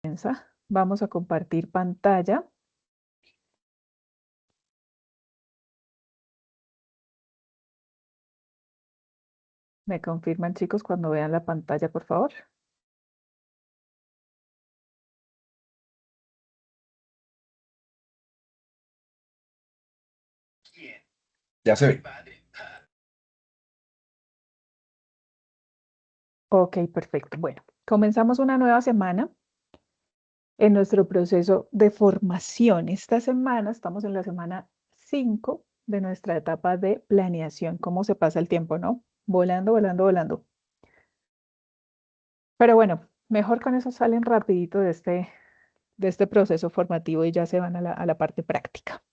comienza. Vamos a compartir pantalla. ¿Me confirman, chicos, cuando vean la pantalla, por favor? Ya se ve. Ok, perfecto. Bueno, comenzamos una nueva semana en nuestro proceso de formación. Esta semana estamos en la semana 5 de nuestra etapa de planeación. ¿Cómo se pasa el tiempo, no? Volando, volando, volando. Pero bueno, mejor con eso salen rapidito de este proceso formativo y ya se van a la parte práctica.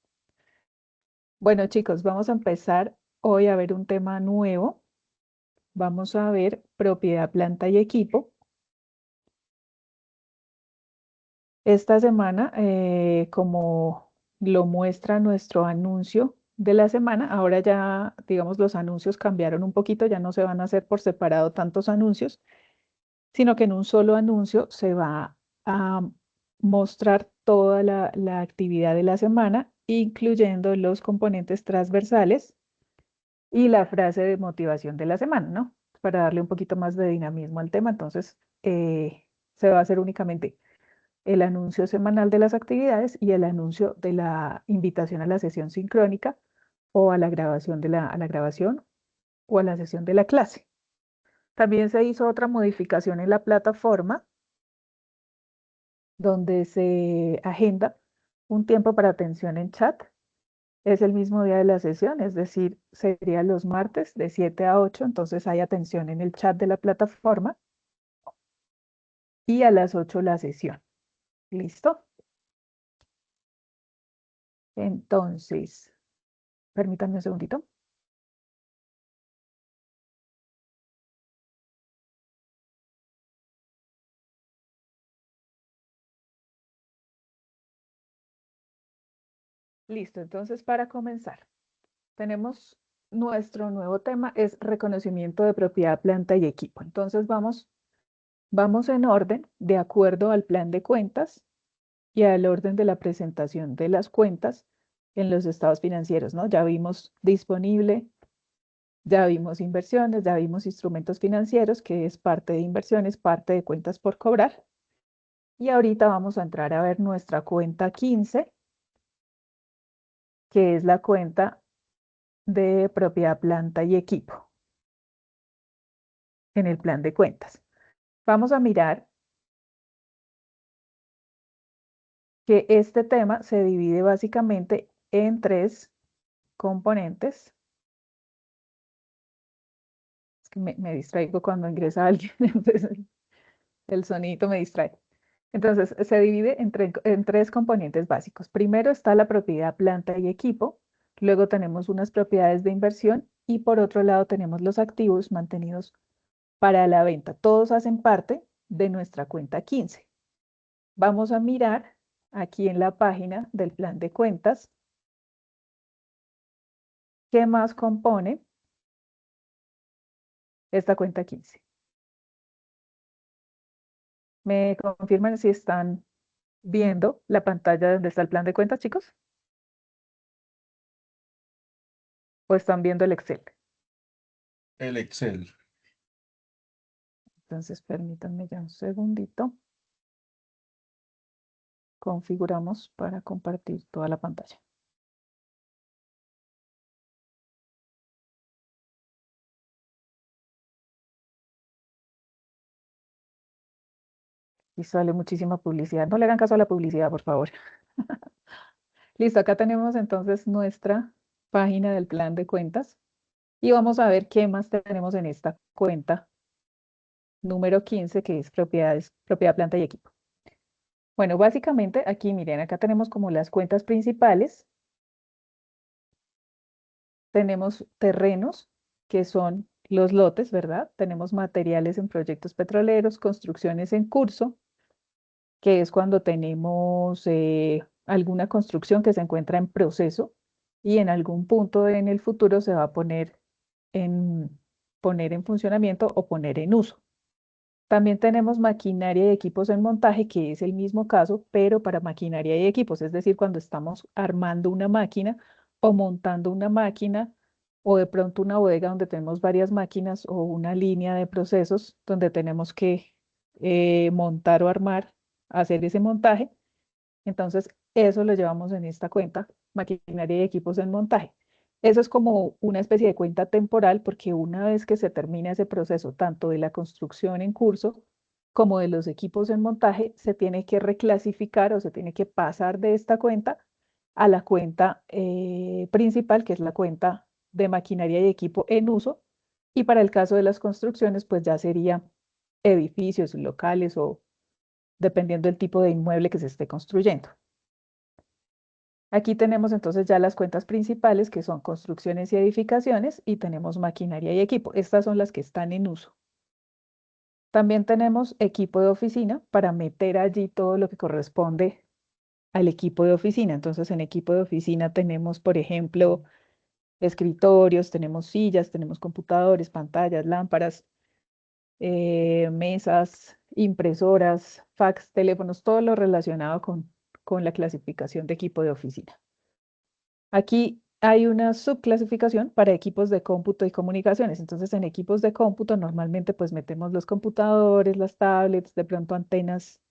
Bueno, chicos, vamos a empezar hoy a ver un tema nuevo. Vamos a ver propiedad, planta y equipo. Esta semana, como lo muestra nuestro anuncio de la semana, ahora ya, digamos, los anuncios cambiaron un poquito, ya no se van a hacer por separado tantos anuncios, sino que en un solo anuncio se va a mostrar toda la actividad de la semana, incluyendo los componentes transversales y la frase de motivación de la semana, ¿no? Para darle un poquito más de dinamismo al tema. Entonces, se va a hacer únicamente el anuncio semanal de las actividades y el anuncio de la invitación a la sesión sincrónica o a la grabación a la grabación o a la sesión de la clase. También se hizo otra modificación en la plataforma donde se agenda un tiempo para atención en chat. Es el mismo día de la sesión, es decir, sería los martes de 7 a 8, entonces hay atención en el chat de la plataforma y a las 8 la sesión. ¿Listo? Entonces, permítanme un segundito. Listo, entonces para comenzar, tenemos nuestro nuevo tema, es reconocimiento de propiedad, planta y equipo. Entonces vamos en orden de acuerdo al plan de cuentas y al orden de la presentación de las cuentas en los estados financieros, ¿no? Ya vimos disponible, ya vimos inversiones, ya vimos instrumentos financieros, que es parte de inversiones, parte de cuentas por cobrar. Y ahorita vamos a entrar a ver nuestra cuenta 15, que es la cuenta de propiedad, planta y equipo en el plan de cuentas. Vamos a mirar que este tema se divide básicamente en tres componentes. Es que me distraigo cuando ingresa alguien, entonces el sonito me distrae. Entonces, se divide en tres componentes básicos. Primero está la propiedad, planta y equipo. Luego tenemos unas propiedades de inversión y por otro lado tenemos los activos mantenidos para la venta. Todos hacen parte de nuestra cuenta 15. Vamos a mirar aquí en la página del plan de cuentas qué más compone esta cuenta 15. ¿Me confirman si están viendo la pantalla donde está el plan de cuentas, chicos? ¿O están viendo el Excel? El Excel. Entonces, permítanme ya un segundito. Configuramos para compartir toda la pantalla. Y sale muchísima publicidad. No le hagan caso a la publicidad, por favor. Listo, acá tenemos entonces nuestra página del plan de cuentas. Y vamos a ver qué más tenemos en esta cuenta número 15, que es propiedad, planta y equipo. Bueno, básicamente aquí, miren, acá tenemos como las cuentas principales. Tenemos terrenos, que son los lotes, ¿verdad? Tenemos materiales en proyectos petroleros, construcciones en curso, que es cuando tenemos alguna construcción que se encuentra en proceso y en algún punto en el futuro se va a poner en funcionamiento o poner en uso. También tenemos maquinaria y equipos en montaje, que es el mismo caso, pero para maquinaria y equipos, es decir, cuando estamos armando una máquina o montando una máquina o de pronto una bodega donde tenemos varias máquinas o una línea de procesos donde tenemos que montar o armar, hacer ese montaje. Entonces, eso lo llevamos en esta cuenta, maquinaria y equipos en montaje. Eso es como una especie de cuenta temporal porque una vez que se termina ese proceso, tanto de la construcción en curso como de los equipos en montaje, se tiene que reclasificar o se tiene que pasar de esta cuenta a la cuenta principal, que es la cuenta de maquinaria y equipo en uso. Y para el caso de las construcciones, pues ya sería edificios, locales o dependiendo del tipo de inmueble que se esté construyendo. Aquí tenemos entonces ya las cuentas principales, que son construcciones y edificaciones, y tenemos maquinaria y equipo. Estas son las que están en uso. También tenemos equipo de oficina para meter allí todo lo que corresponde al equipo de oficina. Entonces, en equipo de oficina tenemos, por ejemplo, escritorios, tenemos sillas, tenemos computadores, pantallas, lámparas, mesas, impresoras, fax, teléfonos, todo lo relacionado con la clasificación de equipo de oficina. Aquí hay una subclasificación para equipos de cómputo y comunicaciones. Entonces, en equipos de cómputo normalmente pues metemos los computadores, las tablets, de pronto antenas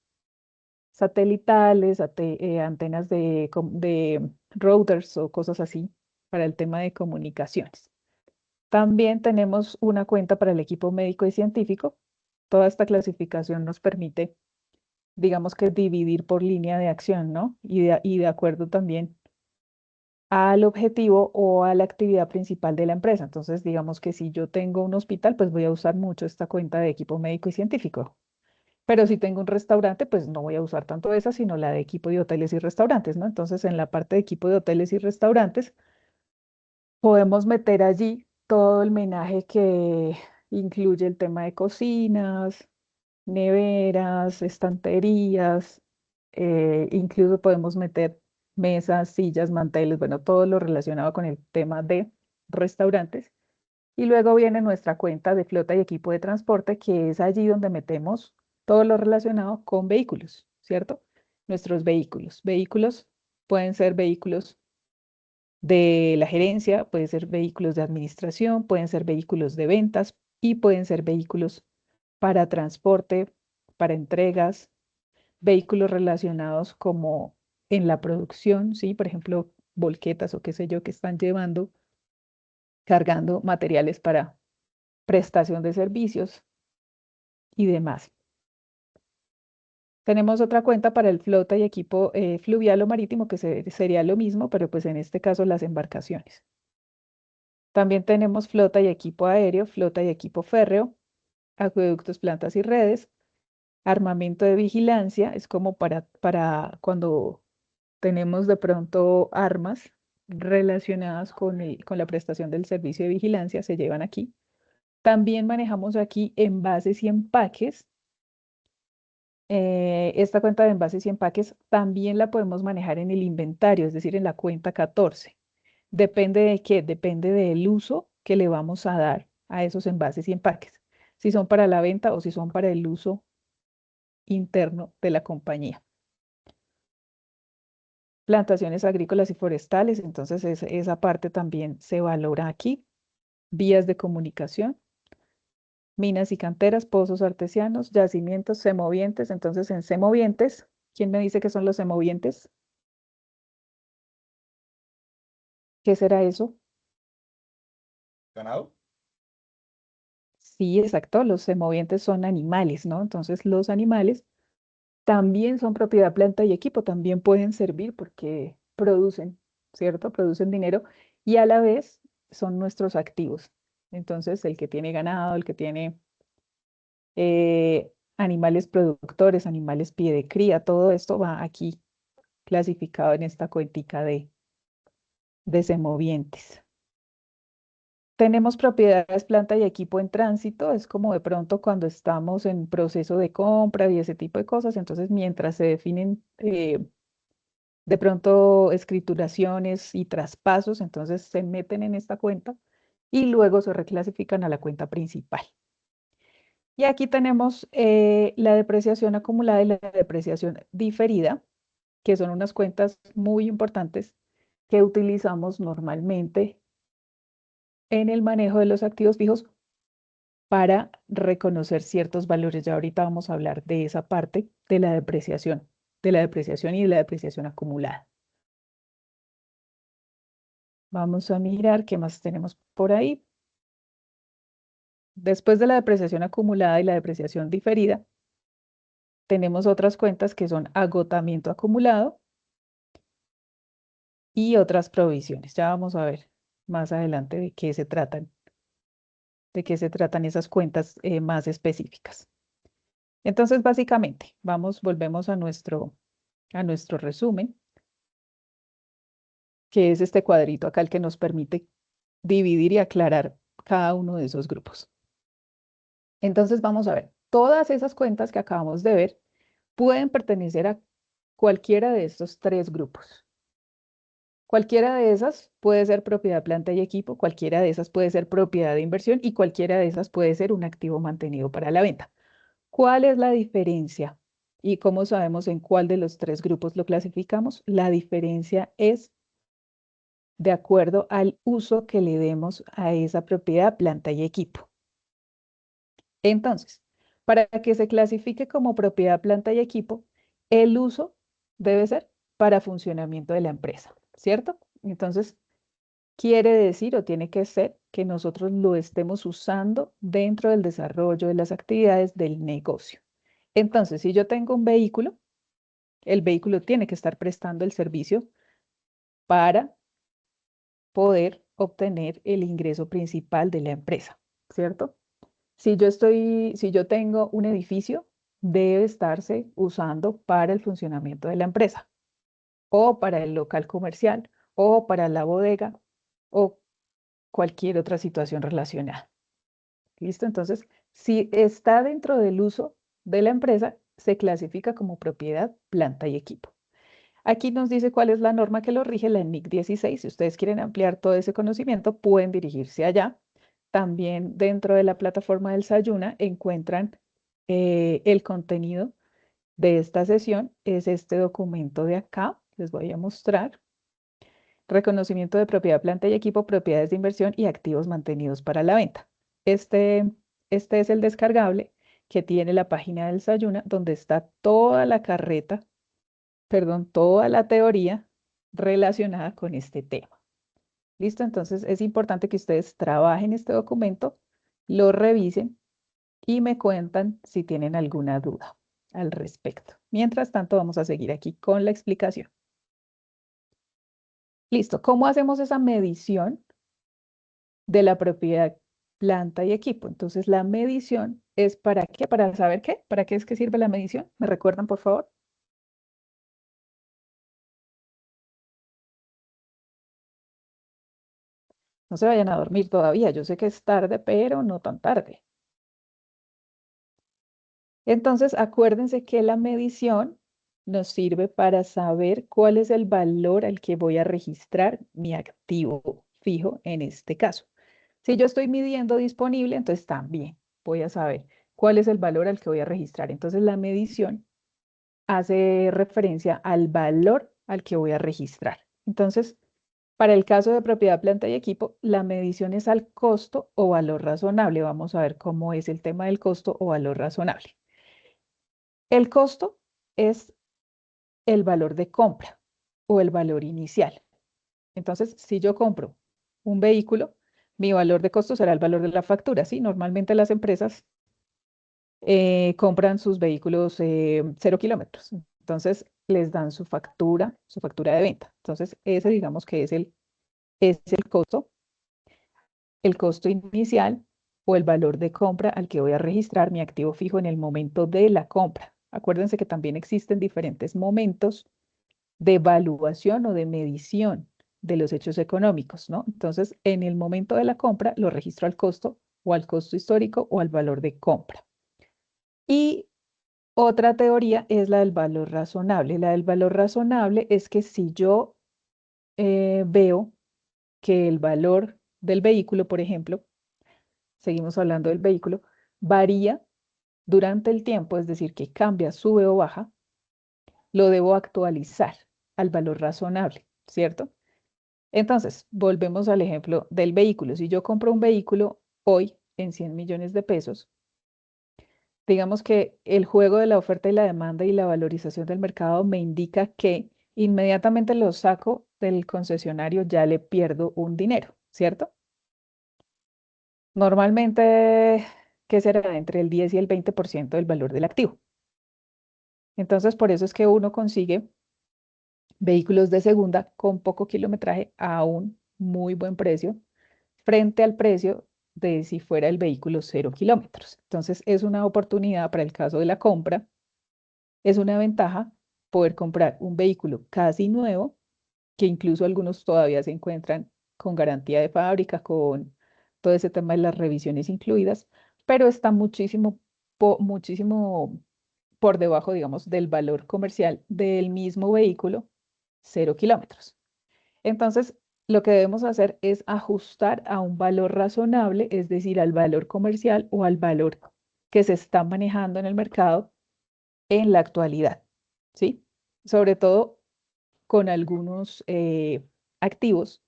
satelitales, antenas de routers o cosas así para el tema de comunicaciones. También tenemos una cuenta para el equipo médico y científico. Toda esta clasificación nos permite, digamos que dividir por línea de acción, ¿no? Y de acuerdo también al objetivo o a la actividad principal de la empresa. Entonces, digamos que si yo tengo un hospital, pues voy a usar mucho esta cuenta de equipo médico y científico. Pero si tengo un restaurante, pues no voy a usar tanto esa, sino la de equipo de hoteles y restaurantes, ¿no? Entonces, en la parte de equipo de hoteles y restaurantes, podemos meter allí todo el menaje que incluye el tema de cocinas, neveras, estanterías, incluso podemos meter mesas, sillas, manteles, bueno, todo lo relacionado con el tema de restaurantes. Y luego viene nuestra cuenta de flota y equipo de transporte, que es allí donde metemos todo lo relacionado con vehículos, ¿cierto? Nuestros vehículos. Vehículos pueden ser vehículos de la gerencia, pueden ser vehículos de administración, pueden ser vehículos de ventas y pueden ser vehículos para transporte, para entregas, vehículos relacionados como en la producción, ¿sí? Por ejemplo, volquetas o qué sé yo, que están llevando, cargando materiales para prestación de servicios y demás. Tenemos otra cuenta para el flota y equipo fluvial o marítimo, que sería lo mismo, pero pues en este caso las embarcaciones. También tenemos flota y equipo aéreo, flota y equipo férreo, acueductos, plantas y redes, armamento de vigilancia, es como para cuando tenemos de pronto armas relacionadas con la prestación del servicio de vigilancia, se llevan aquí. También manejamos aquí envases y empaques. Esta cuenta de envases y empaques también la podemos manejar en el inventario, es decir, en la cuenta 14. ¿Depende de qué? Depende del uso que le vamos a dar a esos envases y empaques, si son para la venta o si son para el uso interno de la compañía. Plantaciones agrícolas y forestales, entonces esa parte también se valora aquí. Vías de comunicación, minas y canteras, pozos artesianos, yacimientos, semovientes. Entonces en semovientes, ¿quién me dice qué son los semovientes? ¿Qué será eso? ¿Ganado? Sí, exacto, los semovientes son animales, ¿no? Entonces los animales también son propiedad planta y equipo, también pueden servir porque producen, ¿cierto? Producen dinero y a la vez son nuestros activos. Entonces, el que tiene ganado, el que tiene animales productores, animales pie de cría, todo esto va aquí clasificado en esta cuentica de semovientes. Tenemos propiedades, planta y equipo en tránsito, es como de pronto cuando estamos en proceso de compra y ese tipo de cosas, entonces mientras se definen de pronto escrituraciones y traspasos, entonces se meten en esta cuenta y luego se reclasifican a la cuenta principal. Y aquí tenemos la depreciación acumulada y la depreciación diferida, que son unas cuentas muy importantes que utilizamos normalmente en el manejo de los activos fijos para reconocer ciertos valores. Ya ahorita vamos a hablar de esa parte de la depreciación y de la depreciación acumulada. Vamos a mirar qué más tenemos por ahí. Después de la depreciación acumulada y la depreciación diferida, tenemos otras cuentas que son agotamiento acumulado y otras provisiones. Ya vamos a ver más adelante de qué se tratan esas cuentas más específicas. Entonces, básicamente, volvemos a nuestro resumen, que es este cuadrito acá el que nos permite dividir y aclarar cada uno de esos grupos. Entonces, vamos a ver, todas esas cuentas que acabamos de ver pueden pertenecer a cualquiera de estos tres grupos. Cualquiera de esas puede ser propiedad, planta y equipo, cualquiera de esas puede ser propiedad de inversión y cualquiera de esas puede ser un activo mantenido para la venta. ¿Cuál es la diferencia? ¿Y cómo sabemos en cuál de los tres grupos lo clasificamos? La diferencia es de acuerdo al uso que le demos a esa propiedad, planta y equipo. Entonces, para que se clasifique como propiedad, planta y equipo, el uso debe ser para funcionamiento de la empresa, ¿cierto? Entonces, quiere decir o tiene que ser que nosotros lo estemos usando dentro del desarrollo de las actividades del negocio. Entonces, si yo tengo un vehículo, el vehículo tiene que estar prestando el servicio para poder obtener el ingreso principal de la empresa, ¿cierto? Si yo tengo un edificio, debe estarse usando para el funcionamiento de la empresa, o para el local comercial, o para la bodega, o cualquier otra situación relacionada. ¿Listo? Entonces, si está dentro del uso de la empresa, se clasifica como propiedad, planta y equipo. Aquí nos dice cuál es la norma que lo rige, la NIC 16. Si ustedes quieren ampliar todo ese conocimiento, pueden dirigirse allá. También dentro de la plataforma del Sayuna encuentran el contenido de esta sesión. Es este documento de acá. Les voy a mostrar. Reconocimiento de propiedad, planta y equipo, propiedades de inversión y activos mantenidos para la venta. Este, este es el descargable que tiene la página del Sayuna, donde está toda la carreta, perdón, toda la teoría relacionada con este tema. ¿Listo? Entonces es importante que ustedes trabajen este documento, lo revisen y me cuentan si tienen alguna duda al respecto. Mientras tanto, vamos a seguir aquí con la explicación. Listo. ¿Cómo hacemos esa medición de la propiedad, planta y equipo? Entonces, la medición es ¿para qué? ¿Para saber qué? ¿Para qué es que sirve la medición? ¿Me recuerdan, por favor? No se vayan a dormir todavía. Yo sé que es tarde, pero no tan tarde. Entonces, acuérdense que la medición nos sirve para saber cuál es el valor al que voy a registrar mi activo fijo en este caso. Si yo estoy midiendo disponible, entonces también voy a saber cuál es el valor al que voy a registrar. Entonces, la medición hace referencia al valor al que voy a registrar. Entonces, para el caso de propiedad, planta y equipo, la medición es al costo o valor razonable. Vamos a ver cómo es el tema del costo o valor razonable. El costo es el valor de compra o el valor inicial. Entonces, si yo compro un vehículo, mi valor de costo será el valor de la factura, ¿sí? Normalmente las empresas compran sus vehículos 0 kilómetros. Entonces, les dan su factura de venta. Entonces, ese digamos que es el costo inicial o el valor de compra al que voy a registrar mi activo fijo en el momento de la compra. Acuérdense que también existen diferentes momentos de evaluación o de medición de los hechos económicos, ¿no? Entonces, en el momento de la compra lo registro al costo o al costo histórico o al valor de compra. Y otra teoría es la del valor razonable. La del valor razonable es que si yo veo que el valor del vehículo, por ejemplo, seguimos hablando del vehículo, varía durante el tiempo, es decir, que cambia, sube o baja, lo debo actualizar al valor razonable, ¿cierto? Entonces, volvemos al ejemplo del vehículo. Si yo compro un vehículo hoy en 100 millones de pesos, digamos que el juego de la oferta y la demanda y la valorización del mercado me indica que inmediatamente lo saco del concesionario, ya le pierdo un dinero, ¿cierto? Normalmente, ¿qué será? Entre el 10 y el 20% del valor del activo. Entonces, por eso es que uno consigue vehículos de segunda con poco kilometraje a un muy buen precio frente al precio de si fuera el vehículo 0 kilómetros. Entonces, es una oportunidad para el caso de la compra, es una ventaja poder comprar un vehículo casi nuevo, que incluso algunos todavía se encuentran con garantía de fábrica, con todo ese tema de las revisiones incluidas, pero está muchísimo por debajo, digamos, del valor comercial del mismo vehículo 0 kilómetros. Entonces, lo que debemos hacer es ajustar a un valor razonable, es decir, al valor comercial o al valor que se está manejando en el mercado en la actualidad, ¿sí? Sobre todo con algunos activos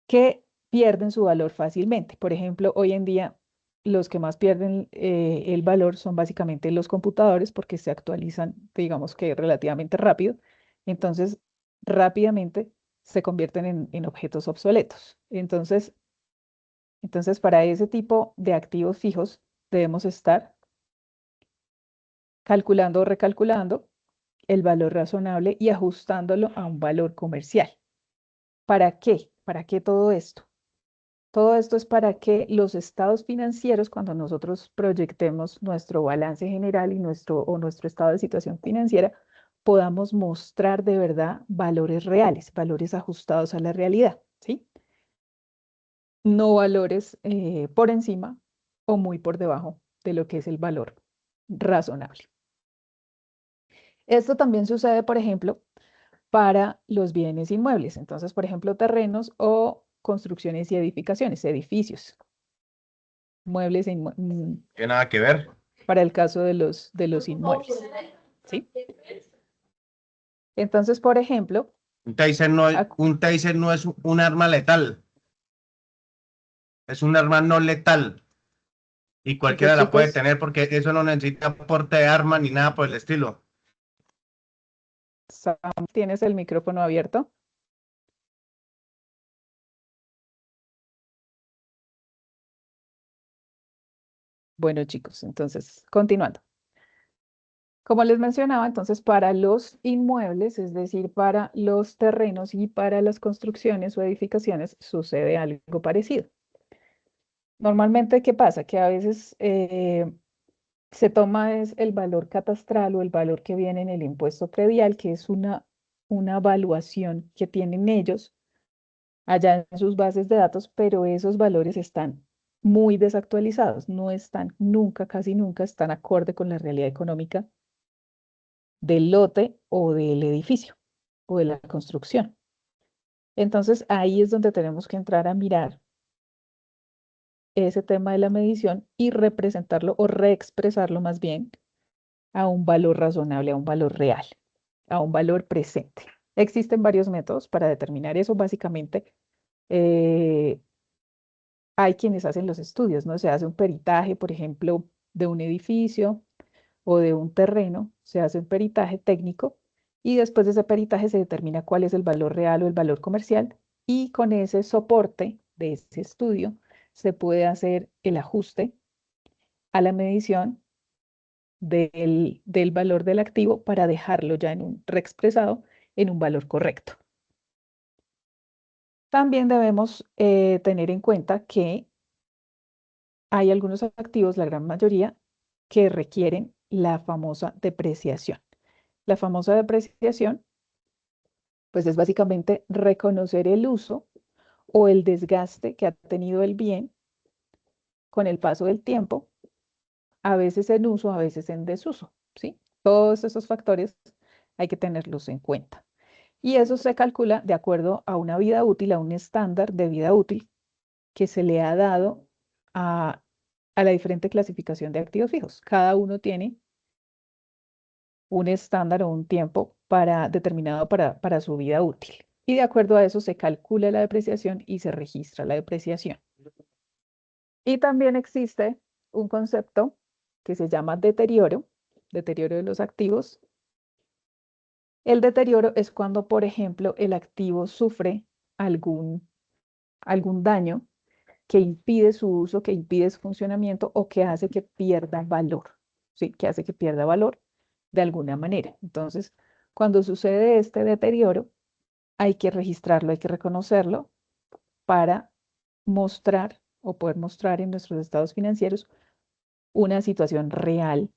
que pierden su valor fácilmente. Por ejemplo, hoy en día los que más pierden el valor son básicamente los computadores porque se actualizan, digamos que relativamente rápido. Entonces, rápidamente se convierten en objetos obsoletos. Entonces, para ese tipo de activos fijos debemos estar calculando o recalculando el valor razonable y ajustándolo a un valor comercial. ¿Para qué? ¿Para qué todo esto? Todo esto es para que los estados financieros, cuando nosotros proyectemos nuestro balance general y nuestro estado de situación financiera, podamos mostrar de verdad valores reales, valores ajustados a la realidad, ¿sí? No valores por encima o muy por debajo de lo que es el valor razonable. Esto también sucede, por ejemplo, para los bienes inmuebles. Entonces, por ejemplo, terrenos o construcciones y edificaciones, edificios, muebles Tiene nada que ver. para el caso de los inmuebles, ¿sí? Entonces, por ejemplo, Un taser no es un arma letal, es un arma no letal y cualquiera entonces, la puede chicos, tener porque eso no necesita porte de arma ni nada por el estilo. Sam, ¿tienes el micrófono abierto? Bueno, chicos, entonces, continuando. Como les mencionaba, entonces para los inmuebles, es decir, para los terrenos y para las construcciones o edificaciones, sucede algo parecido. Normalmente, ¿qué pasa? Que a veces se toma es el valor catastral o el valor que viene en el impuesto predial, que es una evaluación que tienen ellos allá en sus bases de datos, pero esos valores están muy desactualizados, no están nunca, casi nunca están acorde con la realidad económica del lote o del edificio o de la construcción. Entonces ahí es donde tenemos que entrar a mirar ese tema de la medición y representarlo o reexpresarlo más bien a un valor razonable, a un valor real, a un valor presente. Existen varios métodos para determinar eso. Básicamente, eh, hay quienes hacen los estudios, ¿no? Se hace un peritaje, por ejemplo, de un edificio o de un terreno, se hace un peritaje técnico y después de ese peritaje se determina cuál es el valor real o el valor comercial y con ese soporte de ese estudio se puede hacer el ajuste a la medición del valor del activo para dejarlo ya en un reexpresado en un valor correcto. También debemos tener en cuenta que hay algunos activos, la gran mayoría, que requieren la famosa depreciación. La famosa depreciación, pues es básicamente reconocer el uso o el desgaste que ha tenido el bien con el paso del tiempo, a veces en uso, a veces en desuso, ¿sí? Todos esos factores hay que tenerlos en cuenta. Y eso se calcula de acuerdo a una vida útil, a un estándar de vida útil que se le ha dado a a la diferente clasificación de activos fijos. Cada uno tiene un estándar o un tiempo determinado para su vida útil. Y de acuerdo a eso se calcula la depreciación y se registra la depreciación. Y también existe un concepto que se llama deterioro de los activos. El deterioro es cuando, por ejemplo, el activo sufre algún daño que impide su uso, que impide su funcionamiento o que hace que pierda valor, ¿sí? Que hace que pierda valor de alguna manera. Entonces, cuando sucede este deterioro, hay que registrarlo, hay que reconocerlo para mostrar o poder mostrar en nuestros estados financieros una situación real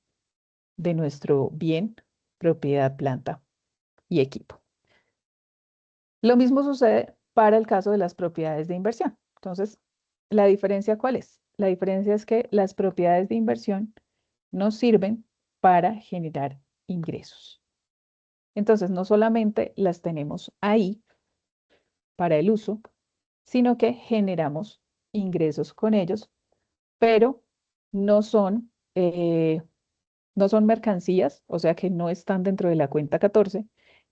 de nuestro bien, propiedad, planta y equipo. Lo mismo sucede para el caso de las propiedades de inversión. Entonces, ¿la diferencia cuál es? La diferencia es que las propiedades de inversión nos sirven para generar ingresos. Entonces, no solamente las tenemos ahí para el uso, sino que generamos ingresos con ellos, pero no son, no son mercancías, o sea que no están dentro de la cuenta 14,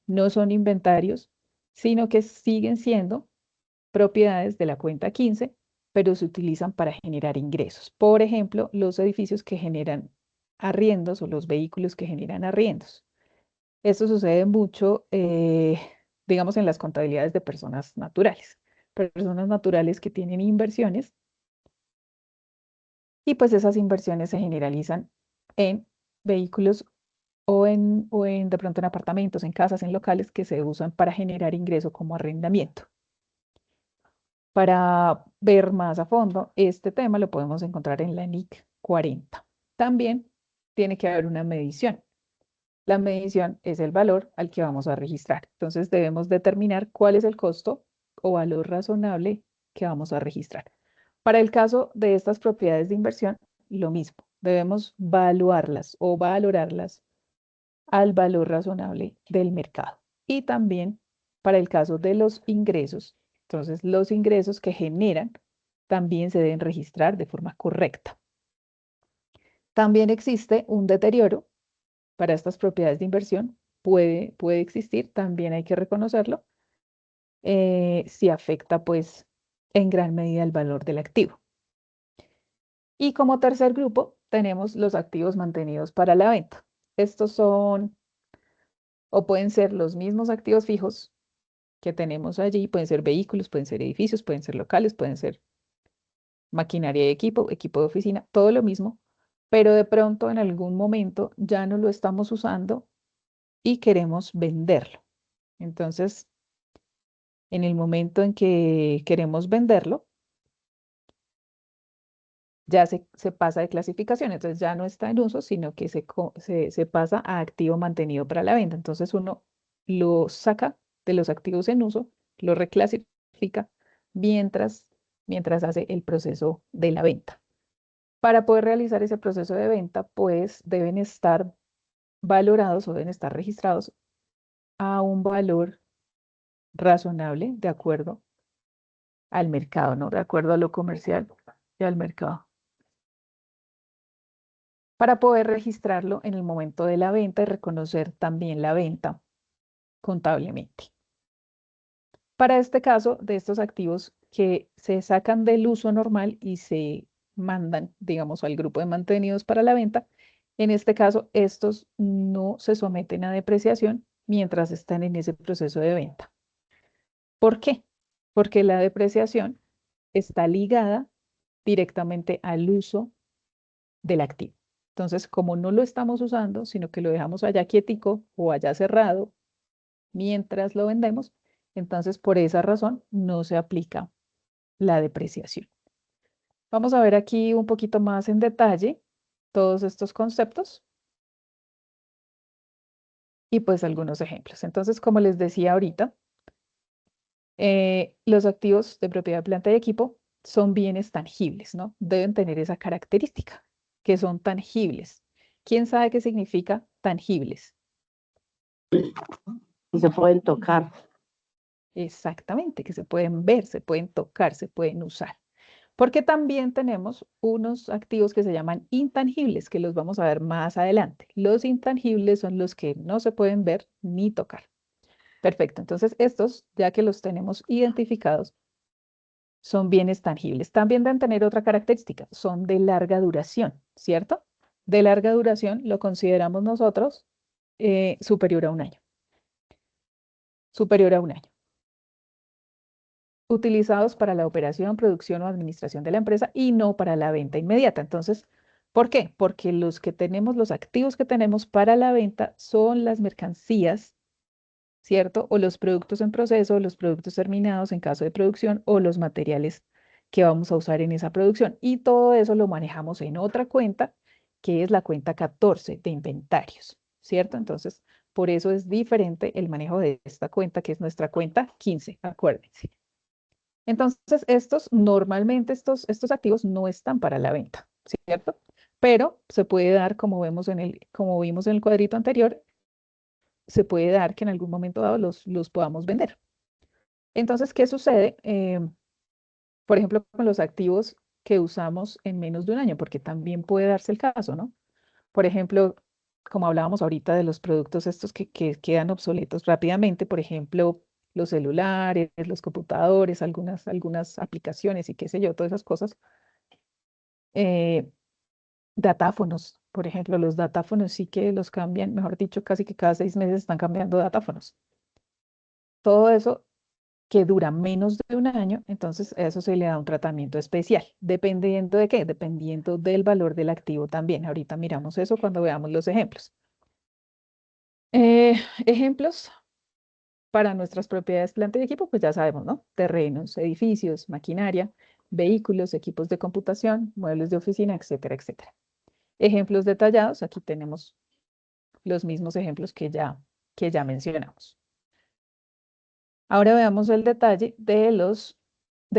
no son inventarios, sino que siguen siendo propiedades de la cuenta 15, pero se utilizan para generar ingresos. Por ejemplo, los edificios que generan arriendos o los vehículos que generan arriendos. Esto sucede mucho, digamos, en las contabilidades de personas naturales. Personas naturales que tienen inversiones y pues esas inversiones se generalizan en vehículos o en de pronto en apartamentos, en casas, en locales que se usan para generar ingreso como arrendamiento. Para ver más a fondo este tema lo podemos encontrar en la NIC 40. También tiene que haber una medición. La medición es el valor al que vamos a registrar. Entonces debemos determinar cuál es el costo o valor razonable que vamos a registrar. Para el caso de estas propiedades de inversión, lo mismo. Debemos valuarlas o valorarlas al valor razonable del mercado. Y también para el caso de los ingresos, entonces los ingresos que generan también se deben registrar de forma correcta. También existe un deterioro para estas propiedades de inversión, puede existir, también hay que reconocerlo, si afecta pues en gran medida el valor del activo. Y como tercer grupo tenemos los activos mantenidos para la venta. Estos son o pueden ser los mismos activos fijos que tenemos allí, pueden ser vehículos, pueden ser edificios, pueden ser locales, pueden ser maquinaria y equipo de oficina, todo lo mismo, pero de pronto en algún momento ya no lo estamos usando y queremos venderlo. Entonces, en el momento en que queremos venderlo, ya se pasa de clasificación, entonces ya no está en uso, sino que se pasa a activo mantenido para la venta. Entonces uno lo saca de los activos en uso, lo reclasifica mientras hace el proceso de la venta. Para poder realizar ese proceso de venta, pues deben estar valorados o deben estar registrados a un valor razonable de acuerdo al mercado, ¿no? De acuerdo a lo comercial y al mercado. Para poder registrarlo en el momento de la venta y reconocer también la venta contablemente. Para este caso, de estos activos que se sacan del uso normal y se mandan, digamos, al grupo de mantenidos para la venta, en este caso, estos no se someten a depreciación mientras están en ese proceso de venta. ¿Por qué? Porque la depreciación está ligada directamente al uso del activo. Entonces, como no lo estamos usando, sino que lo dejamos allá quietico o allá cerrado mientras lo vendemos, entonces por esa razón no se aplica la depreciación. Vamos a ver aquí un poquito más en detalle todos estos conceptos y pues algunos ejemplos. Entonces, como les decía ahorita, los activos de propiedad, planta y equipo son bienes tangibles, ¿no? Deben tener esa característica, que son tangibles. ¿Quién sabe qué significa tangibles? Y se pueden tocar. Exactamente, que se pueden ver, se pueden tocar, se pueden usar. Porque también tenemos unos activos que se llaman intangibles, que los vamos a ver más adelante. Los intangibles son los que no se pueden ver ni tocar. Perfecto, entonces estos, ya que los tenemos identificados, son bienes tangibles. También deben tener otra característica, son de larga duración, ¿cierto? De larga duración lo consideramos nosotros superior a un año. Superior a un año. Utilizados para la operación, producción o administración de la empresa y no para la venta inmediata. Entonces, ¿por qué? Porque los que tenemos, los activos que tenemos para la venta son las mercancías, ¿cierto? O los productos en proceso, los productos terminados en caso de producción o los materiales que vamos a usar en esa producción. Y todo eso lo manejamos en otra cuenta, que es la cuenta 14 de inventarios, ¿cierto? Entonces, por eso es diferente el manejo de esta cuenta, que es nuestra cuenta 15, acuérdense. Entonces, normalmente estos activos no están para la venta, ¿cierto? Pero se puede dar, como vimos en el cuadrito anterior, se puede dar que en algún momento dado los podamos vender. Entonces, ¿qué sucede? Por ejemplo, con los activos que usamos en menos de un año, porque también puede darse el caso, ¿no? Por ejemplo, como hablábamos ahorita de los productos estos que quedan obsoletos rápidamente, por ejemplo, los celulares, los computadores, algunas aplicaciones y qué sé yo, todas esas cosas. Eh, Datáfonos, por ejemplo, los datáfonos sí que los cambian, mejor dicho, casi que cada 6 meses están cambiando datáfonos. Todo eso que dura menos de un año, entonces a eso se le da un tratamiento especial. ¿Dependiendo de qué? Dependiendo del valor del activo también. Ahorita miramos eso cuando veamos los ejemplos. Ejemplos para nuestras propiedades, planta y equipo, pues ya sabemos, ¿no? Terrenos, edificios, maquinaria, vehículos, equipos de computación, muebles de oficina, etcétera, etcétera. Ejemplos detallados, aquí tenemos los mismos ejemplos que ya mencionamos. Ahora veamos el detalle de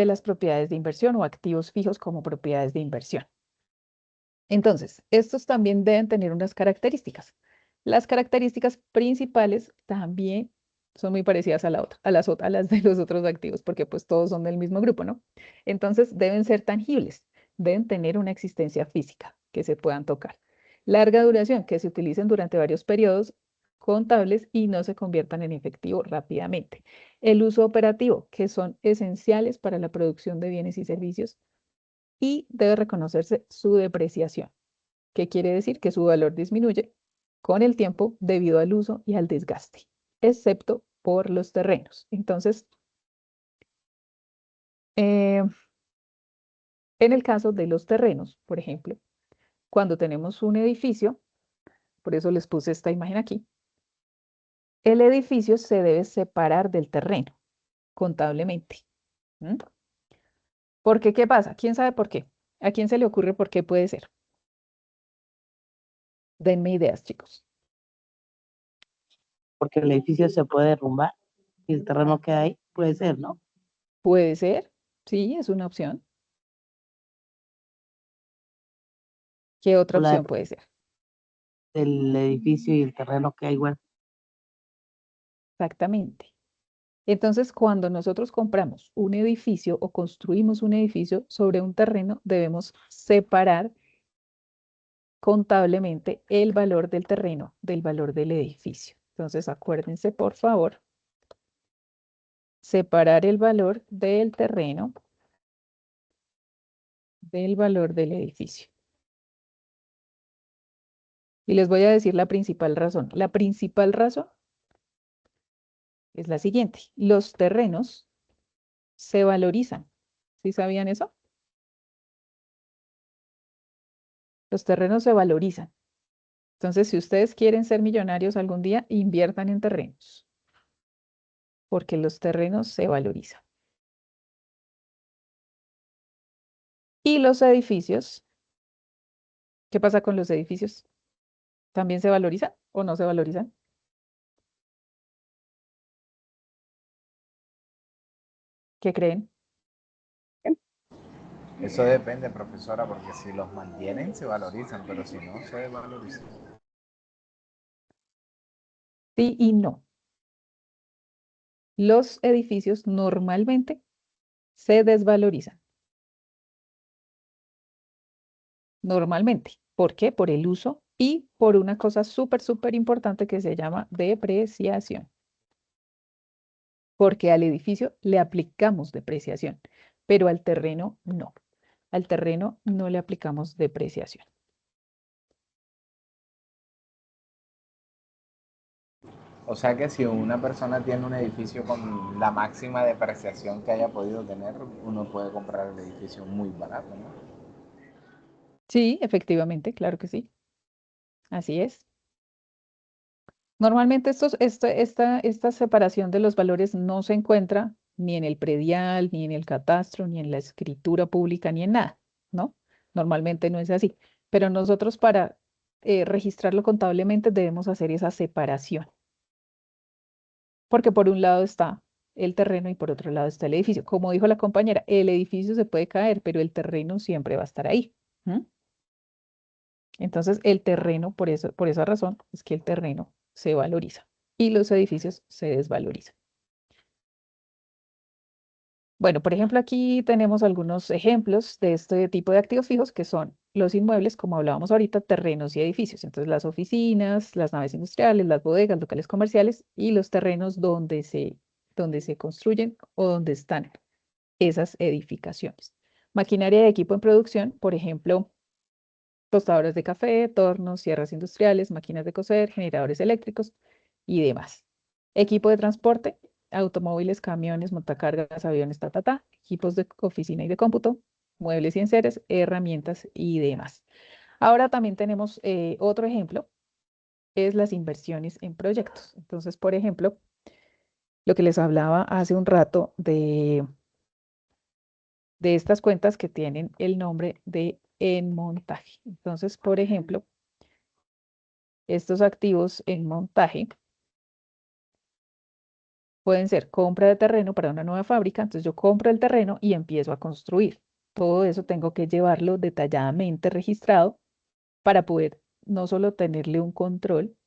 las propiedades de inversión o activos fijos como propiedades de inversión. Entonces, estos también deben tener unas características. Las características principales también son muy parecidas a la otra, a las de los otros activos, porque pues todos son del mismo grupo, ¿no? Entonces, deben ser tangibles, deben tener una existencia física que se puedan tocar. Larga duración, que se utilicen durante varios periodos contables y no se conviertan en efectivo rápidamente. El uso operativo, que son esenciales para la producción de bienes y servicios y debe reconocerse su depreciación, que quiere decir que su valor disminuye con el tiempo debido al uso y al desgaste, excepto por los terrenos. Entonces, eh, en el caso de los terrenos, por ejemplo, cuando tenemos un edificio, por eso les puse esta imagen aquí, el edificio se debe separar del terreno contablemente. ¿Mm? ¿Por qué? ¿Qué pasa? ¿Quién sabe por qué? ¿A quién se le ocurre por qué puede ser? Denme ideas, chicos. Porque el edificio se puede derrumbar y el terreno que hay puede ser, ¿no? Puede ser, sí, es una opción. ¿Qué otra O la opción puede ser? del edificio y el terreno que hay igual. Exactamente. Entonces, cuando nosotros compramos un edificio o construimos un edificio sobre un terreno, debemos separar contablemente el valor del terreno del valor del edificio. Entonces, acuérdense, por favor, separar el valor del terreno del valor del edificio. Y les voy a decir la principal razón. La principal razón es la siguiente. Los terrenos se valorizan. ¿Sí sabían eso? Los terrenos se valorizan. Entonces, si ustedes quieren ser millonarios algún día, inviertan en terrenos, porque los terrenos se valorizan. Y los edificios, ¿qué pasa con los edificios? ¿También se valorizan o no se valorizan? ¿Qué creen? Eso depende, profesora, porque si los mantienen se valorizan, pero si no se valorizan. Sí y no. Los edificios normalmente se desvalorizan. normalmente. ¿Por qué? Por el uso y por una cosa súper importante que se llama depreciación. Porque al edificio le aplicamos depreciación, pero al terreno no. Al terreno no le aplicamos depreciación. O sea que si una persona tiene un edificio con la máxima depreciación que haya podido tener, uno puede comprar el edificio muy barato, ¿no? Sí, efectivamente, claro que sí. Así es. Normalmente esta separación de los valores no se encuentra ni en el predial, ni en el catastro, ni en la escritura pública, ni en nada, ¿no? Normalmente no es así. Pero nosotros para registrarlo contablemente debemos hacer esa separación, porque por un lado está el terreno y por otro lado está el edificio. Como dijo la compañera, el edificio se puede caer, pero el terreno siempre va a estar ahí. ¿M? Entonces, el terreno, por esa razón, es que el terreno se valoriza y los edificios se desvalorizan. Bueno, por ejemplo, aquí tenemos algunos ejemplos de este tipo de activos fijos que son los inmuebles, como hablábamos ahorita, terrenos y edificios. Entonces, las oficinas, las naves industriales, las bodegas, locales comerciales y los terrenos donde se construyen o donde están esas edificaciones. Maquinaria de equipo en producción, por ejemplo, tostadoras de café, tornos, sierras industriales, máquinas de coser, generadores eléctricos y demás. Equipo de transporte, automóviles, camiones, montacargas, aviones, equipos de oficina y de cómputo, muebles y enseres, herramientas y demás. Ahora también tenemos otro ejemplo, es las inversiones en proyectos. Entonces, por ejemplo, lo que les hablaba hace un rato de estas cuentas que tienen el nombre de en montaje. Entonces, por ejemplo, estos activos en montaje pueden ser compra de terreno para una nueva fábrica, entonces yo compro el terreno y empiezo a construir. Todo eso tengo que llevarlo detalladamente registrado para poder no solo tenerle un control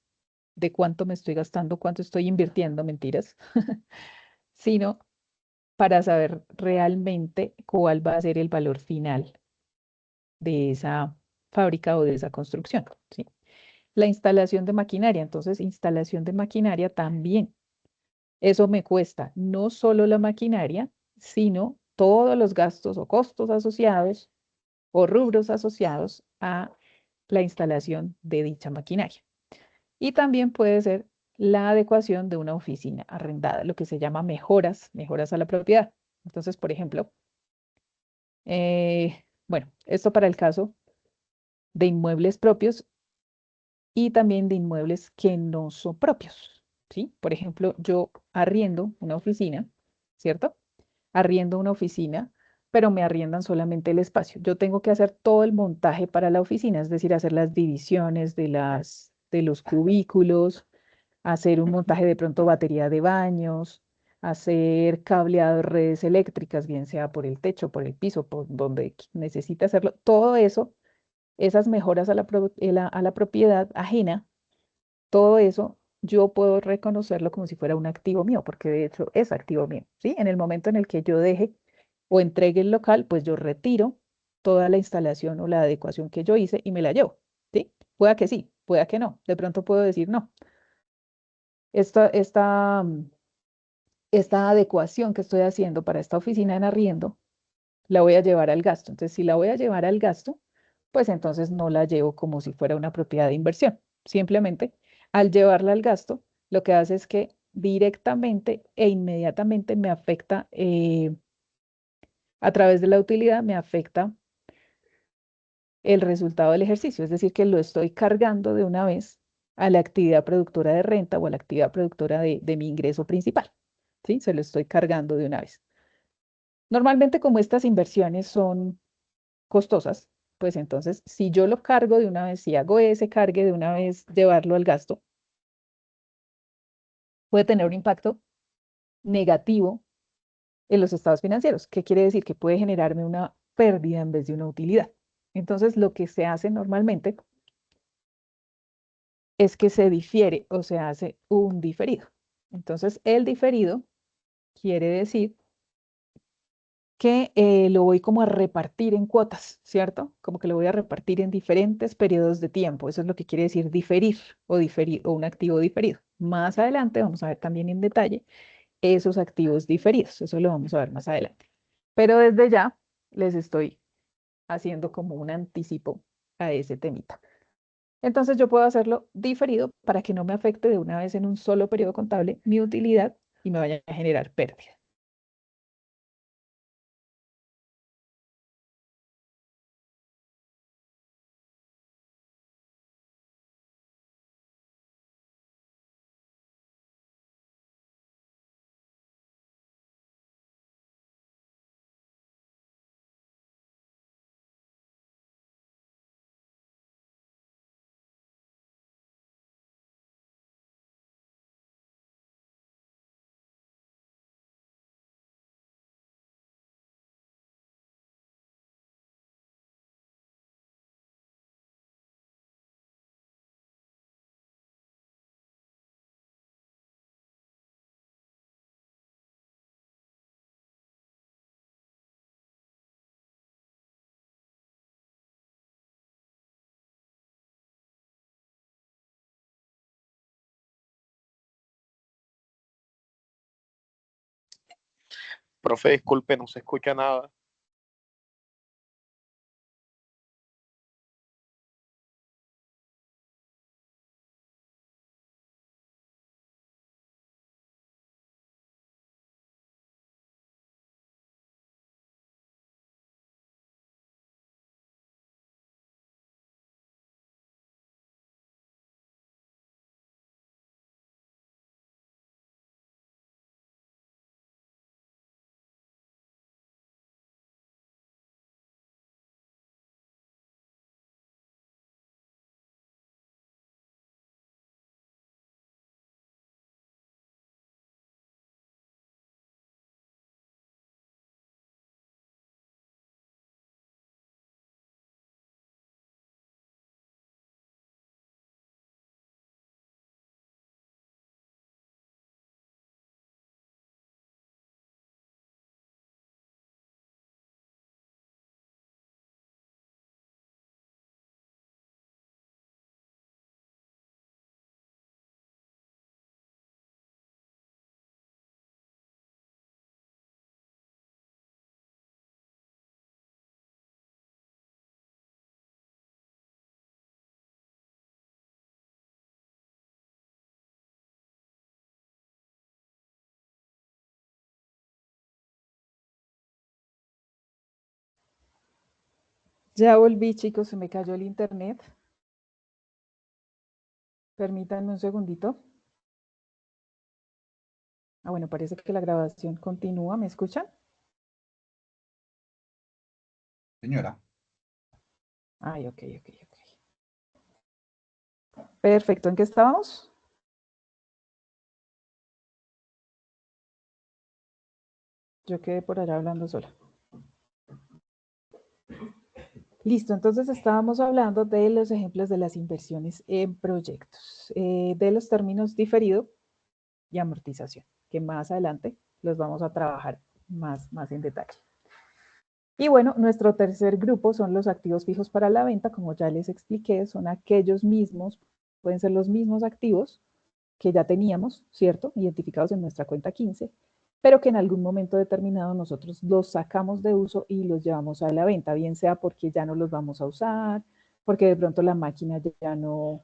de cuánto me estoy gastando, cuánto estoy invirtiendo, mentiras, sino para saber realmente cuál va a ser el valor final de esa fábrica o de esa construcción, ¿sí? La instalación de maquinaria, entonces instalación de maquinaria también. Eso me cuesta no solo la maquinaria, sino todos los gastos o costos asociados o rubros asociados a la instalación de dicha maquinaria. Y también puede ser la adecuación de una oficina arrendada, lo que se llama mejoras a la propiedad. Entonces, por ejemplo, bueno, esto para el caso de inmuebles propios y también de inmuebles que no son propios, ¿sí? Por ejemplo, yo arriendo una oficina, ¿cierto? Arriendo una oficina, pero me arriendan solamente el espacio. Yo tengo que hacer todo el montaje para la oficina, es decir, hacer las divisiones de los cubículos, hacer un montaje de pronto batería de baños, hacer cableado de redes eléctricas, bien sea por el techo, por el piso, por donde necesite hacerlo. Todo eso, esas mejoras a a la propiedad ajena, todo eso yo puedo reconocerlo como si fuera un activo mío, porque de hecho es activo mío, ¿sí? En el momento en el que yo deje o entregue el local, pues yo retiro toda la instalación o la adecuación que yo hice y me la llevo, ¿sí? Pueda que sí, pueda que no. De pronto puedo decir, no, esta, esta, mm, esta adecuación que estoy haciendo para esta oficina en arriendo, la voy a llevar al gasto. Entonces, si la voy a llevar al gasto, pues entonces no la llevo como si fuera una propiedad de inversión. Simplemente, al llevarla al gasto, lo que hace es que directamente e inmediatamente me afecta, a través de la utilidad, me afecta el resultado del ejercicio. Es decir, que lo estoy cargando de una vez a la actividad productora de renta o a la actividad productora de mi ingreso principal. ¿Sí? Se lo estoy cargando de una vez. Normalmente, como estas inversiones son costosas, pues entonces, si yo lo cargo de una vez, si hago ese cargue de una vez, llevarlo al gasto, puede tener un impacto negativo en los estados financieros. ¿Qué quiere decir? Que puede generarme una pérdida en vez de una utilidad. Entonces, lo que se hace normalmente es que se difiere o se hace un diferido. Entonces, el diferido quiere decir que lo voy como a repartir en cuotas, ¿cierto? Como que lo voy a repartir en diferentes periodos de tiempo. Eso es lo que quiere decir diferir o un activo diferido. Más adelante vamos a ver también en detalle esos activos diferidos. Eso lo vamos a ver más adelante. Pero desde ya les estoy haciendo como un anticipo a ese temita. Entonces yo puedo hacerlo diferido para que no me afecte de una vez en un solo periodo contable mi utilidad y me vaya a generar pérdida. Profe, disculpe, no se escucha nada. Ya volví, chicos, se me cayó el internet. Permítanme un segundito. Ah, bueno, parece que la grabación continúa. ¿Me escuchan? Señora. Ay, ok. Perfecto, ¿en qué estábamos? Yo quedé por allá hablando sola. Listo, entonces estábamos hablando de los ejemplos de las inversiones en proyectos, de los términos diferido y amortización, que más adelante los vamos a trabajar más en detalle. Y bueno, nuestro tercer grupo son los activos fijos para la venta, como ya les expliqué, son aquellos mismos, pueden ser los mismos activos que ya teníamos, ¿cierto? Identificados en nuestra cuenta 15, pero que en algún momento determinado nosotros los sacamos de uso y los llevamos a la venta, bien sea porque ya no los vamos a usar, porque de pronto la máquina ya no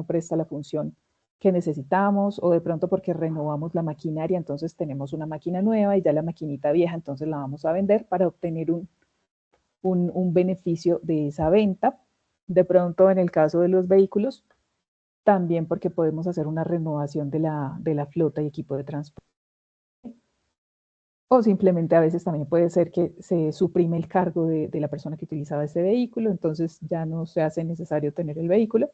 presta la función que necesitamos, o de pronto porque renovamos la maquinaria, entonces tenemos una máquina nueva y ya la maquinita vieja, entonces la vamos a vender para obtener un beneficio de esa venta. De pronto, en el caso de los vehículos, también porque podemos hacer una renovación de la flota y equipo de transporte. O simplemente a veces también puede ser que se suprime el cargo de la persona que utilizaba ese vehículo, entonces ya no se hace necesario tener el vehículo.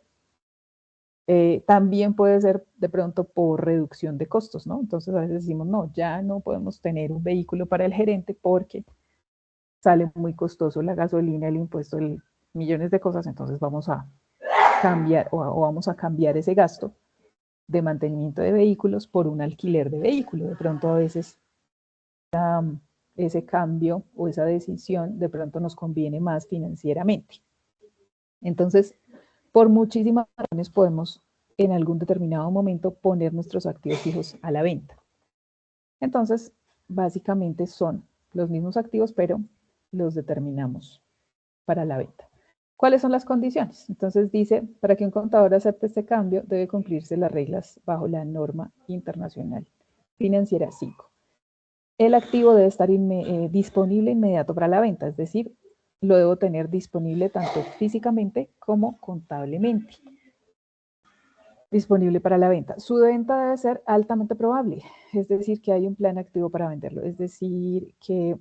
También puede ser de pronto por reducción de costos, ¿no? Entonces a veces decimos, no, ya no podemos tener un vehículo para el gerente porque sale muy costoso la gasolina, el impuesto, millones de cosas, entonces vamos a cambiar o vamos a cambiar ese gasto de mantenimiento de vehículos por un alquiler de vehículo. De pronto a veces ese cambio o esa decisión de pronto nos conviene más financieramente. Entonces, por muchísimas razones podemos en algún determinado momento poner nuestros activos fijos a la venta. Entonces, básicamente son los mismos activos, pero los determinamos para la venta. ¿Cuáles son las condiciones? Entonces dice, para que un contador acepte este cambio, debe cumplirse las reglas bajo la norma internacional financiera 5. El activo debe estar disponible inmediato para la venta, es decir, lo debo tener disponible tanto físicamente como contablemente. Disponible para la venta. Su venta debe ser altamente probable, es decir, que hay un plan activo para venderlo, es decir, que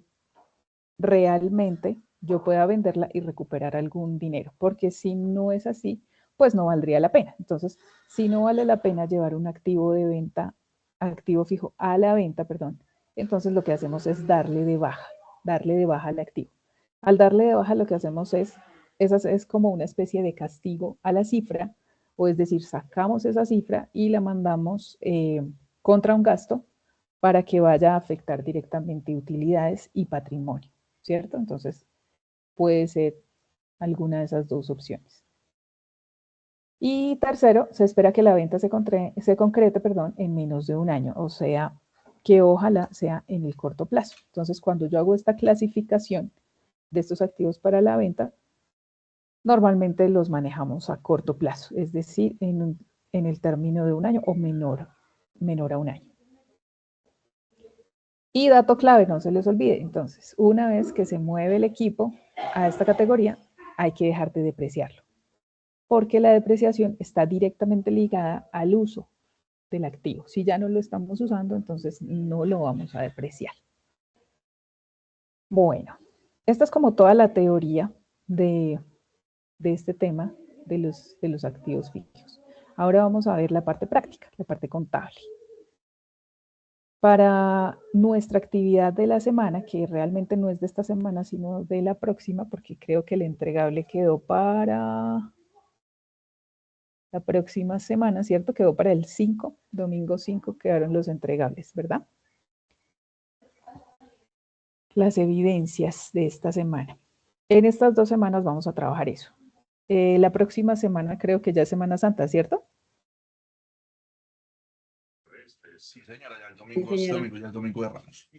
realmente yo pueda venderla y recuperar algún dinero, porque si no es así, pues no valdría la pena. Entonces, si no vale la pena llevar un activo de venta, activo fijo a la venta, perdón, entonces lo que hacemos es darle de baja al activo. Al darle de baja lo que hacemos es como una especie de castigo a la cifra, o es decir, sacamos esa cifra y la mandamos contra un gasto para que vaya a afectar directamente utilidades y patrimonio, ¿cierto? Entonces, puede ser alguna de esas dos opciones. Y tercero, se espera que la venta se concrete, en menos de un año, o sea, que ojalá sea en el corto plazo. Entonces, cuando yo hago esta clasificación de estos activos para la venta, normalmente los manejamos a corto plazo, es decir, en el término de un año o menor a un año. Y dato clave, no se les olvide, entonces, una vez que se mueve el equipo a esta categoría, hay que dejar de depreciarlo, porque la depreciación está directamente ligada al uso del activo. Si ya no lo estamos usando, entonces no lo vamos a depreciar. Bueno, esta es como toda la teoría de este tema de los activos fijos. Ahora vamos a ver la parte práctica, la parte contable. Para nuestra actividad de la semana, que realmente no es de esta semana, sino de la próxima, porque creo que el entregable quedó para la próxima semana, ¿cierto? Quedó para el 5, domingo 5 quedaron los entregables, ¿verdad? Las evidencias de esta semana. En estas 2 semanas vamos a trabajar eso. La próxima semana creo que ya es Semana Santa, ¿cierto? Sí, señora, ya el domingo es domingo, ya el domingo de Ramos.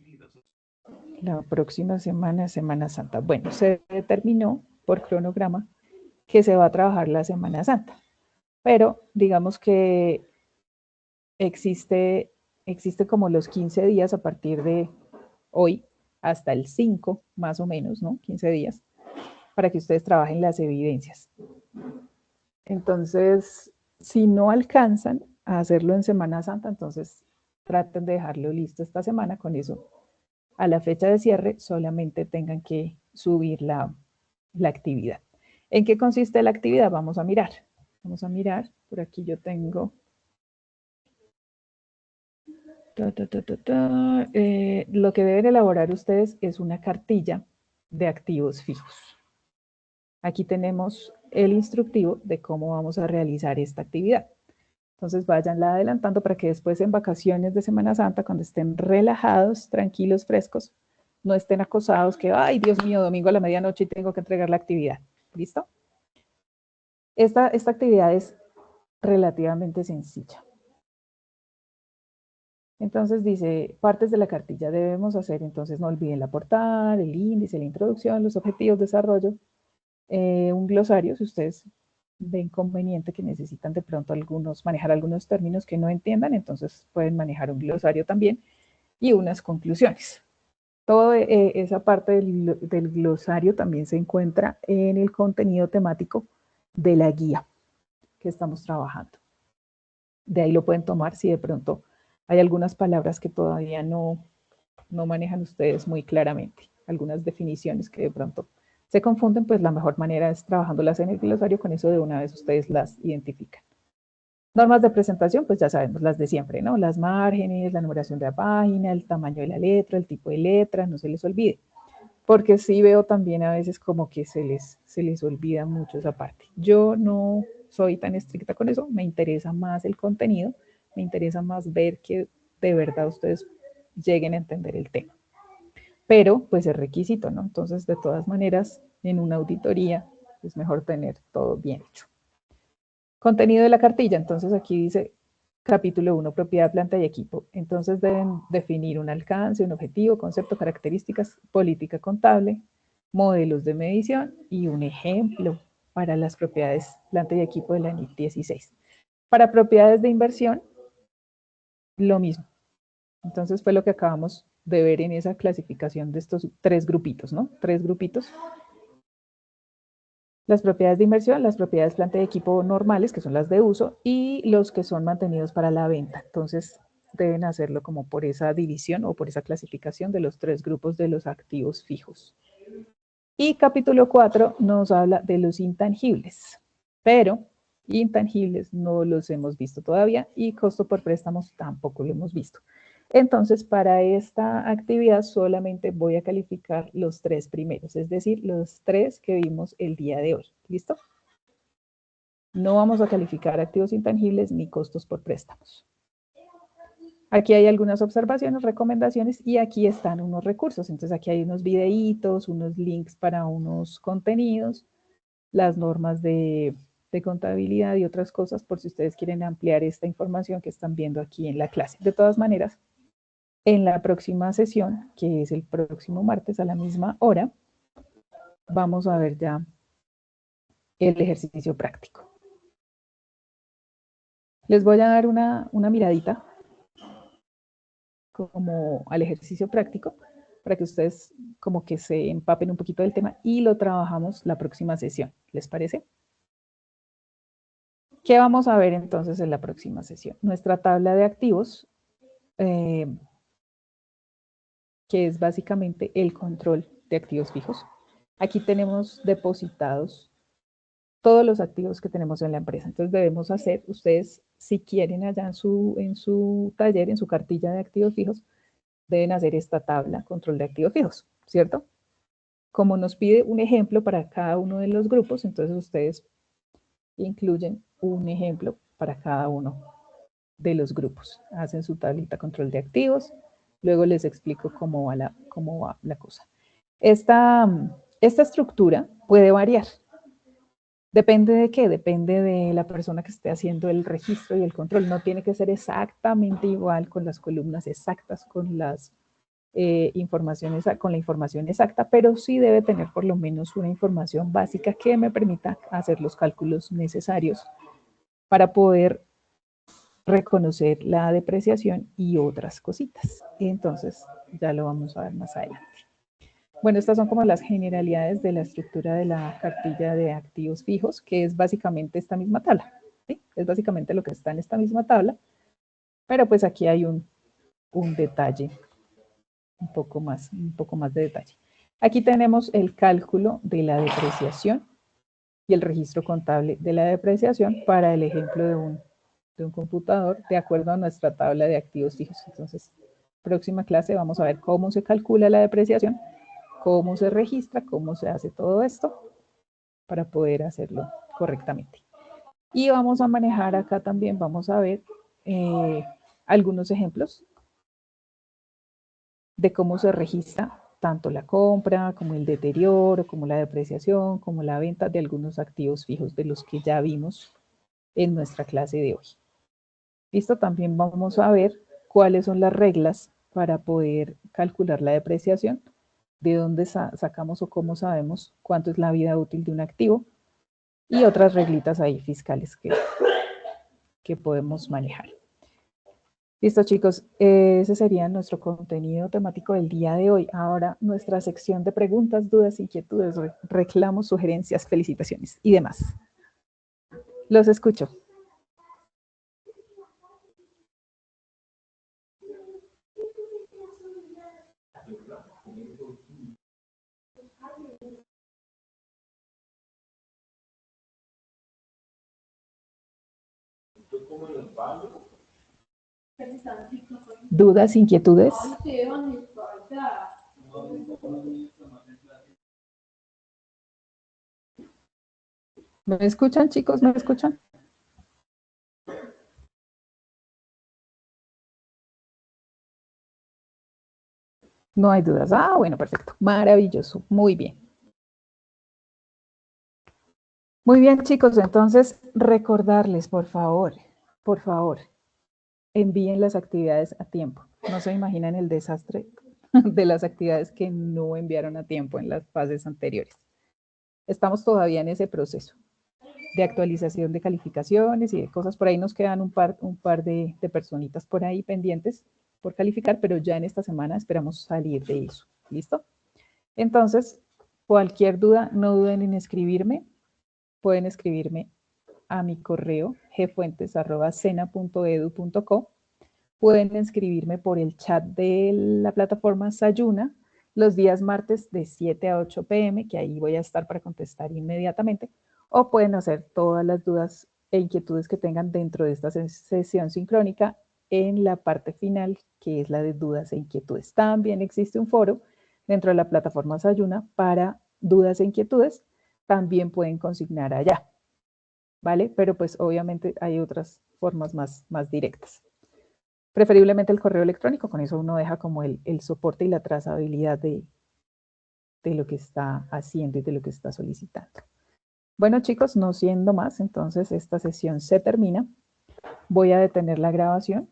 La próxima semana es Semana Santa. Bueno, se determinó por cronograma que se va a trabajar la Semana Santa, pero digamos que existe como los 15 días a partir de hoy hasta el 5, más o menos, ¿no? 15 días, para que ustedes trabajen las evidencias. Entonces, si no alcanzan a hacerlo en Semana Santa, entonces traten de dejarlo listo esta semana. Con eso, a la fecha de cierre, solamente tengan que subir la actividad. ¿En qué consiste la actividad? Vamos a mirar. Por aquí yo tengo lo que deben elaborar ustedes es una cartilla de activos fijos. Aquí tenemos el instructivo de cómo vamos a realizar esta actividad. Entonces váyanla adelantando para que después en vacaciones de Semana Santa, cuando estén relajados, tranquilos, frescos, no estén acosados que, ay, Dios mío, domingo a la medianoche y tengo que entregar la actividad. ¿Listo? Esta actividad es relativamente sencilla. Entonces dice, partes de la cartilla debemos hacer, entonces no olviden la portada, el índice, la introducción, los objetivos de desarrollo, un glosario, si ustedes ven conveniente que necesitan de pronto manejar algunos términos que no entiendan, entonces pueden manejar un glosario también, y unas conclusiones. Toda esa parte del glosario también se encuentra en el contenido temático de la guía que estamos trabajando. De ahí lo pueden tomar si de pronto hay algunas palabras que todavía no manejan ustedes muy claramente, algunas definiciones que de pronto se confunden, pues la mejor manera es trabajándolas en el glosario, con eso de una vez ustedes las identifican. Normas de presentación, pues ya sabemos, las de siempre, ¿no? Las márgenes, la numeración de la página, el tamaño de la letra, el tipo de letra, no se les olvide. Porque sí veo también a veces como que se les olvida mucho esa parte. Yo no soy tan estricta con eso, me interesa más el contenido, me interesa más ver que de verdad ustedes lleguen a entender el tema. pero pues es requisito, ¿no? Entonces, de todas maneras, en una auditoría es mejor tener todo bien hecho. Contenido de la cartilla, entonces aquí dice capítulo 1, propiedad, planta y equipo. Entonces deben definir un alcance, un objetivo, concepto, características, política contable, modelos de medición y un ejemplo para las propiedades, planta y equipo de la NIT 16. Para propiedades de inversión, lo mismo. Entonces fue lo que acabamos de ver en esa clasificación de estos 3 grupitos, ¿no? 3 grupitos. Las propiedades de inversión, las propiedades planta y equipo normales, que son las de uso, y los que son mantenidos para la venta. Entonces, deben hacerlo como por esa división o por esa clasificación de los 3 grupos de los activos fijos. Y capítulo 4 nos habla de los intangibles, pero intangibles no los hemos visto todavía y costo por préstamos tampoco lo hemos visto. Entonces, para esta actividad solamente voy a calificar los 3 primeros, es decir, los 3 que vimos el día de hoy. ¿Listo? No vamos a calificar activos intangibles ni costos por préstamos. Aquí hay algunas observaciones, recomendaciones y aquí están unos recursos. Entonces, aquí hay unos videitos, unos links para unos contenidos, las normas de contabilidad y otras cosas por si ustedes quieren ampliar esta información que están viendo aquí en la clase. De todas maneras, en la próxima sesión, que es el próximo martes a la misma hora, vamos a ver ya el ejercicio práctico. Les voy a dar una miradita como al ejercicio práctico para que ustedes como que se empapen un poquito del tema y lo trabajamos la próxima sesión. ¿Les parece? ¿Qué vamos a ver entonces en la próxima sesión? Nuestra tabla de activos, que es básicamente el control de activos fijos. Aquí tenemos depositados todos los activos que tenemos en la empresa. Entonces debemos hacer, ustedes si quieren allá en su taller, en su cartilla de activos fijos, deben hacer esta tabla, control de activos fijos, ¿cierto? Como nos pide un ejemplo para cada uno de los grupos, entonces ustedes incluyen un ejemplo para cada uno de los grupos. Hacen su tablita control de activos, luego les explico cómo va la cosa. Esta estructura puede variar. ¿Depende de qué? Depende de la persona que esté haciendo el registro y el control. No tiene que ser exactamente igual con las columnas exactas, con las informaciones, con la información exacta, pero sí debe tener por lo menos una información básica que me permita hacer los cálculos necesarios para poder reconocer la depreciación y otras cositas. Entonces, ya lo vamos a ver más adelante. Bueno, estas son como las generalidades de la estructura de la cartilla de activos fijos, que es básicamente esta misma tabla. ¿Sí? Es básicamente lo que está en esta misma tabla, pero pues aquí hay un detalle, un poco más de detalle. Aquí tenemos el cálculo de la depreciación y el registro contable de la depreciación para el ejemplo de un computador de acuerdo a nuestra tabla de activos fijos. Entonces, próxima clase vamos a ver cómo se calcula la depreciación, cómo se registra, cómo se hace todo esto para poder hacerlo correctamente. Y vamos a manejar acá también, vamos a ver algunos ejemplos de cómo se registra tanto la compra, como el deterioro, como la depreciación, como la venta de algunos activos fijos de los que ya vimos en nuestra clase de hoy. Listo, también vamos a ver cuáles son las reglas para poder calcular la depreciación, de dónde sacamos o cómo sabemos cuánto es la vida útil de un activo y otras reglitas ahí fiscales que podemos manejar. Listo, chicos, ese sería nuestro contenido temático del día de hoy. Ahora nuestra sección de preguntas, dudas, inquietudes, reclamos, sugerencias, felicitaciones y demás. Los escucho. ¿Dudas, inquietudes? ¿Me escuchan, chicos? ¿Me escuchan? No hay dudas. Ah, bueno, perfecto. Maravilloso. Muy bien. Muy bien, chicos. Entonces, recordarles, por favor, envíen las actividades a tiempo. No se imaginan el desastre de las actividades que no enviaron a tiempo en las fases anteriores. Estamos todavía en ese proceso de actualización de calificaciones y de cosas. Por ahí nos quedan un par de personitas por ahí pendientes por calificar, pero ya en esta semana esperamos salir de eso. ¿Listo? Entonces, cualquier duda, no duden en escribirme. Pueden escribirme a mi correo gfuentes@sena.edu.co. Pueden escribirme por el chat de la plataforma Sayuna los días martes de 7 a 8 p.m., que ahí voy a estar para contestar inmediatamente, o pueden hacer todas las dudas e inquietudes que tengan dentro de esta sesión sincrónica en la parte final, que es la de dudas e inquietudes. También existe un foro dentro de la plataforma Sayuna para dudas e inquietudes, también pueden consignar allá, ¿vale? Pero pues obviamente hay otras formas más directas. Preferiblemente el correo electrónico, con eso uno deja como el soporte y la trazabilidad de lo que está haciendo y de lo que está solicitando. Bueno, chicos, no siendo más, entonces esta sesión se termina. Voy a detener la grabación.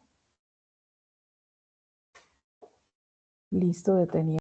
Listo, detenido.